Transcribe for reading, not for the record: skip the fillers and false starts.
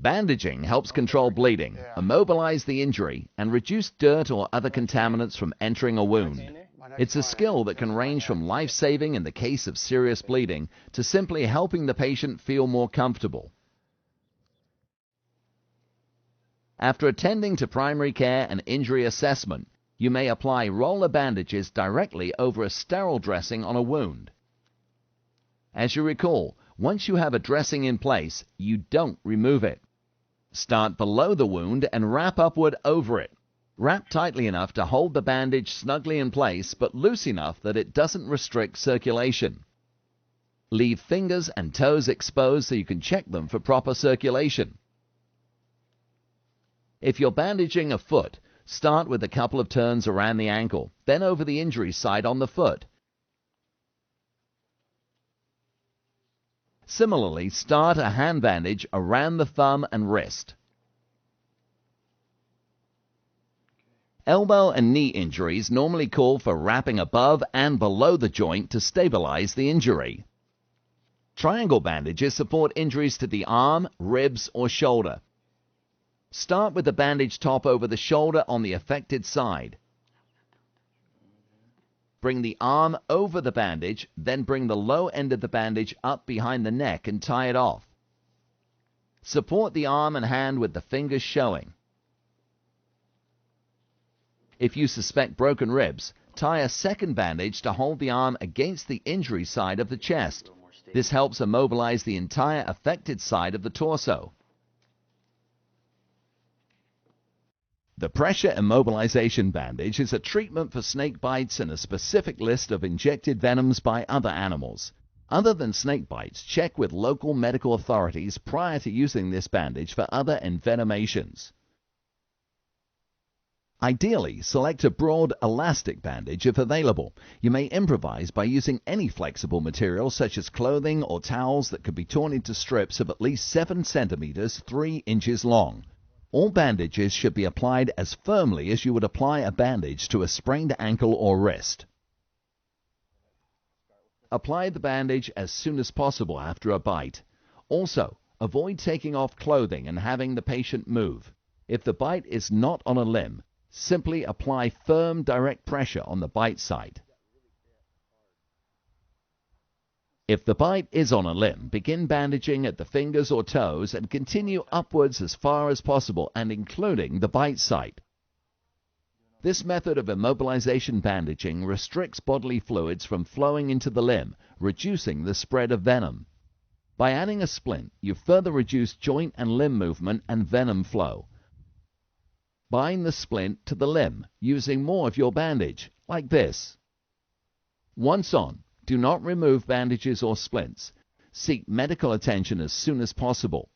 Bandaging helps control bleeding, immobilize the injury, and reduce dirt or other contaminants from entering a wound. It's a skill that can range from life-saving in the case of serious bleeding to simply helping the patient feel more comfortable. After attending to primary care and injury assessment, you may apply roller bandages directly over a sterile dressing on a wound. As you recall, once you have a dressing in place, you don't remove it. Start below the wound and wrap upward over it. Wrap tightly enough to hold the bandage snugly in place, but loose enough that it doesn't restrict circulation. Leave fingers and toes exposed so you can check them for proper circulation. If you're bandaging a foot, start with a couple of turns around the ankle, then over the injury site on the foot. Similarly, start a hand bandage around the thumb and wrist. Elbow and knee injuries normally call for wrapping above and below the joint to stabilize the injury. Triangle bandages support injuries to the arm, ribs, or shoulder. Start with the bandage top over the shoulder on the affected side. Bring the arm over the bandage, then bring the low end of the bandage up behind the neck and tie it off. Support the arm and hand with the fingers showing. If you suspect broken ribs, tie a second bandage to hold the arm against the injury side of the chest. This helps immobilize the entire affected side of the torso. The pressure immobilization bandage is a treatment for snake bites and a specific list of injected venoms by other animals. Other than snake bites, check with local medical authorities prior to using this bandage for other envenomations. Ideally, select a broad elastic bandage if available. You may improvise by using any flexible material such as clothing or towels that could be torn into strips of at least 7 centimeters, 3 inches long. All bandages should be applied as firmly as you would apply a bandage to a sprained ankle or wrist. Apply the bandage as soon as possible after a bite. Also, avoid taking off clothing and having the patient move. If the bite is not on a limb, simply apply firm direct pressure on the bite site. If the bite is on a limb, begin bandaging at the fingers or toes and continue upwards as far as possible and including the bite site. This method of immobilization bandaging restricts bodily fluids from flowing into the limb, reducing the spread of venom. By adding a splint, you further reduce joint and limb movement and venom flow. Bind the splint to the limb using more of your bandage, like this. Once on, do not remove bandages or splints. Seek medical attention as soon as possible.